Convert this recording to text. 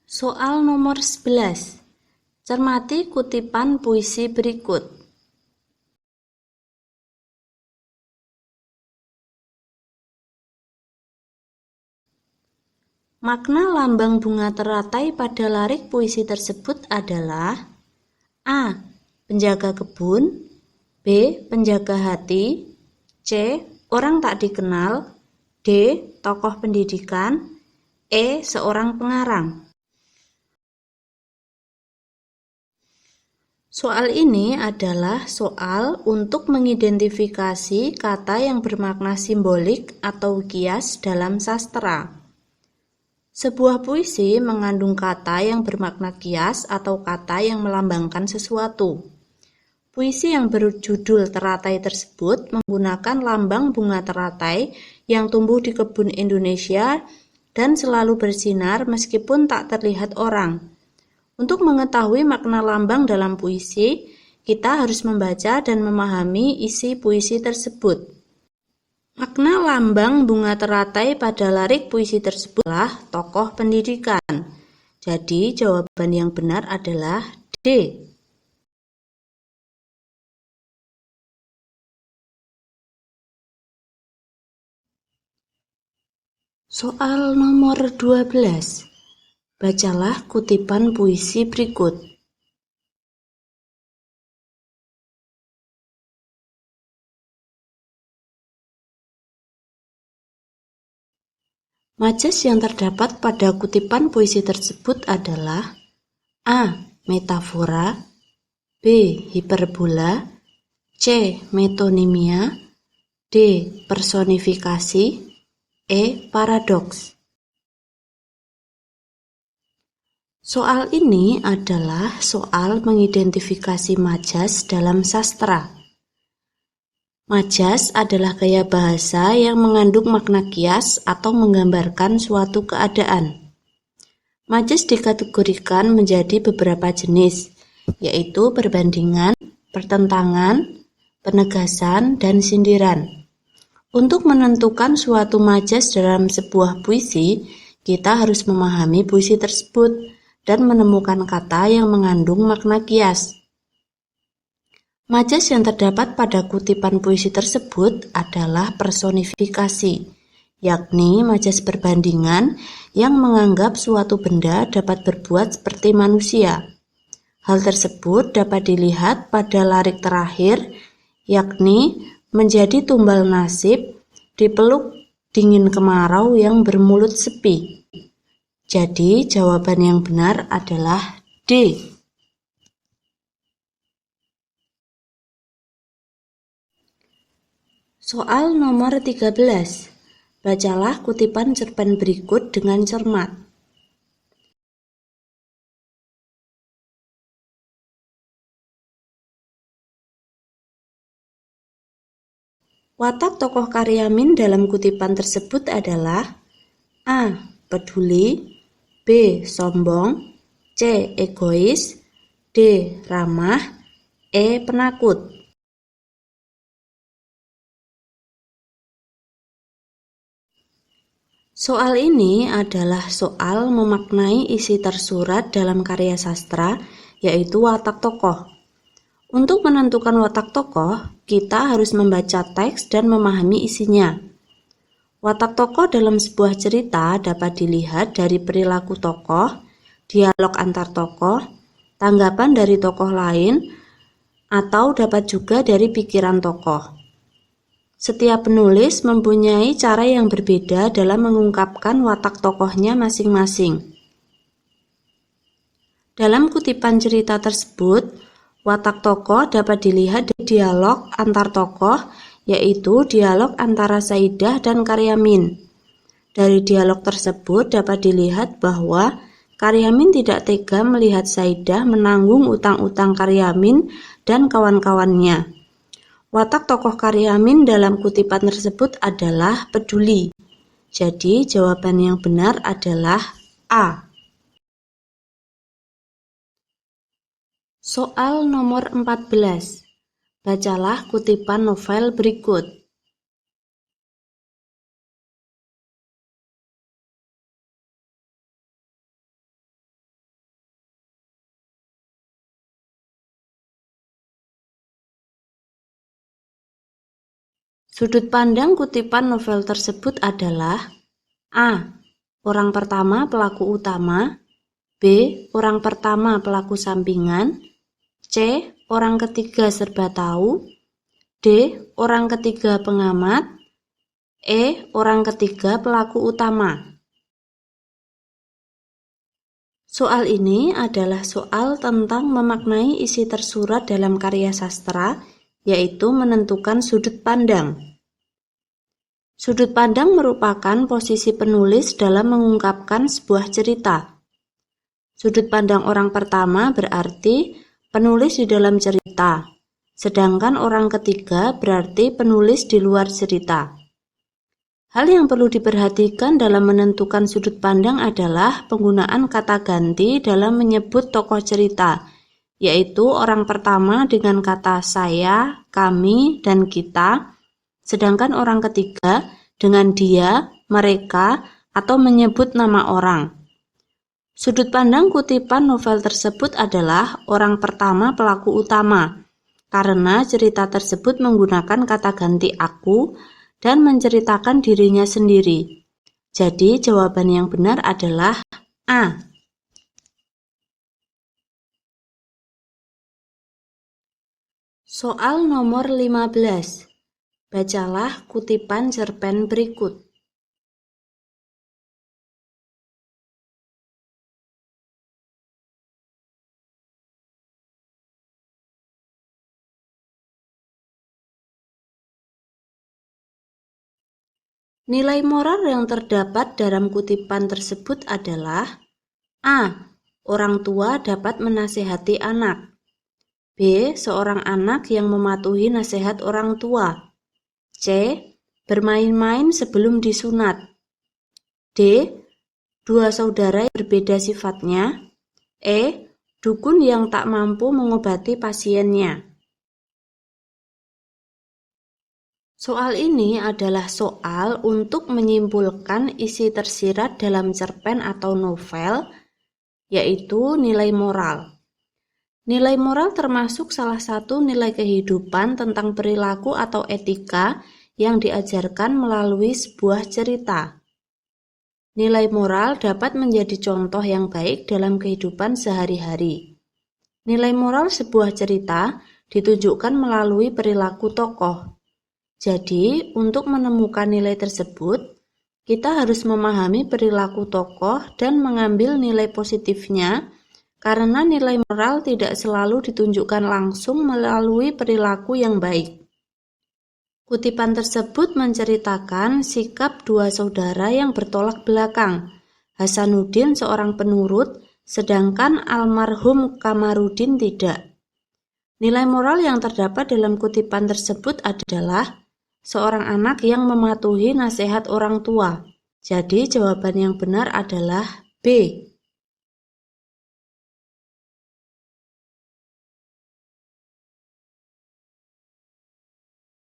Soal nomor 11. Cermati kutipan puisi berikut. Makna lambang bunga teratai pada larik puisi tersebut adalah A. Penjaga kebun, B. Penjaga hati, C. Orang tak dikenal, D. Tokoh pendidikan, E. Seorang pengarang. Soal ini adalah soal untuk mengidentifikasi kata yang bermakna simbolik atau kias dalam sastra. Sebuah puisi mengandung kata yang bermakna kias atau kata yang melambangkan sesuatu. Puisi yang berjudul Teratai tersebut menggunakan lambang bunga teratai yang tumbuh di kebun Indonesia dan selalu bersinar meskipun tak terlihat orang. Untuk mengetahui makna lambang dalam puisi, kita harus membaca dan memahami isi puisi tersebut. Makna lambang bunga teratai pada larik puisi tersebut adalah tokoh pendidikan. Jadi, jawaban yang benar adalah D. Soal nomor 12. Bacalah kutipan puisi berikut. Majas yang terdapat pada kutipan puisi tersebut adalah A. Metafora, B. Hiperbola, C. Metonimia, D. Personifikasi, E. Paradoks. Soal ini adalah soal mengidentifikasi majas dalam sastra. Majas adalah gaya bahasa yang mengandung makna kias atau menggambarkan suatu keadaan. Majas dikategorikan menjadi beberapa jenis, yaitu perbandingan, pertentangan, penegasan, dan sindiran. Untuk menentukan suatu majas dalam sebuah puisi, kita harus memahami puisi tersebut dan menemukan kata yang mengandung makna kias. Majas yang terdapat pada kutipan puisi tersebut adalah personifikasi, yakni majas perbandingan yang menganggap suatu benda dapat berbuat seperti manusia. Hal tersebut dapat dilihat pada larik terakhir, yakni menjadi tumbal nasib, dipeluk dingin kemarau yang bermulut sepi. Jadi, jawaban yang benar adalah D. Soal nomor 13. Bacalah kutipan cerpen berikut dengan cermat. Watak tokoh Karyamin dalam kutipan tersebut adalah A. Peduli, B. Sombong, C. Egois, D. Ramah, E. Penakut. Soal ini adalah soal memaknai isi tersurat dalam karya sastra, yaitu watak tokoh. Untuk menentukan watak tokoh, kita harus membaca teks dan memahami isinya. Watak tokoh dalam sebuah cerita dapat dilihat dari perilaku tokoh, dialog antar tokoh, tanggapan dari tokoh lain, atau dapat juga dari pikiran tokoh. Setiap penulis mempunyai cara yang berbeda dalam mengungkapkan watak tokohnya masing-masing. Dalam kutipan cerita tersebut, watak tokoh dapat dilihat dari dialog antar tokoh, yaitu dialog antara Saidah dan Karyamin. Dari dialog tersebut dapat dilihat bahwa Karyamin tidak tega melihat Saidah menanggung utang-utang Karyamin dan kawan-kawannya. Watak tokoh Karyamin dalam kutipan tersebut adalah peduli. Jadi, jawaban yang benar adalah A. Soal nomor 14. Bacalah kutipan novel berikut. Sudut pandang kutipan novel tersebut adalah A. Orang pertama pelaku utama, B. Orang pertama pelaku sampingan, C. Orang ketiga serba tahu, D. Orang ketiga pengamat, E. Orang ketiga pelaku utama. Soal ini adalah soal tentang memaknai isi tersurat dalam karya sastra, yaitu menentukan sudut pandang. Sudut pandang merupakan posisi penulis dalam mengungkapkan sebuah cerita. Sudut pandang orang pertama berarti penulis di dalam cerita, sedangkan orang ketiga berarti penulis di luar cerita. Hal yang perlu diperhatikan dalam menentukan sudut pandang adalah penggunaan kata ganti dalam menyebut tokoh cerita, yaitu orang pertama dengan kata saya, kami, dan kita, sedangkan orang ketiga dengan dia, mereka, atau menyebut nama orang. Sudut pandang kutipan novel tersebut adalah orang pertama pelaku utama, karena cerita tersebut menggunakan kata ganti aku dan menceritakan dirinya sendiri. Jadi jawaban yang benar adalah A. Soal nomor 15. Bacalah kutipan cerpen berikut. Nilai moral yang terdapat dalam kutipan tersebut adalah A. Orang tua dapat menasihati anak. B. Seorang anak yang mematuhi nasihat orang tua. C. Bermain-main sebelum disunat. D. Dua saudara yang berbeda sifatnya. E. Dukun yang tak mampu mengobati pasiennya. Soal ini adalah soal untuk menyimpulkan isi tersirat dalam cerpen atau novel, yaitu nilai moral. Nilai moral termasuk salah satu nilai kehidupan tentang perilaku atau etika yang diajarkan melalui sebuah cerita. Nilai moral dapat menjadi contoh yang baik dalam kehidupan sehari-hari. Nilai moral sebuah cerita ditunjukkan melalui perilaku tokoh. Jadi, untuk menemukan nilai tersebut, kita harus memahami perilaku tokoh dan mengambil nilai positifnya, karena nilai moral tidak selalu ditunjukkan langsung melalui perilaku yang baik. Kutipan tersebut menceritakan sikap dua saudara yang bertolak belakang. Hasanuddin seorang penurut, sedangkan almarhum Kamarudin tidak. Nilai moral yang terdapat dalam kutipan tersebut adalah seorang anak yang mematuhi nasihat orang tua. Jadi jawaban yang benar adalah B.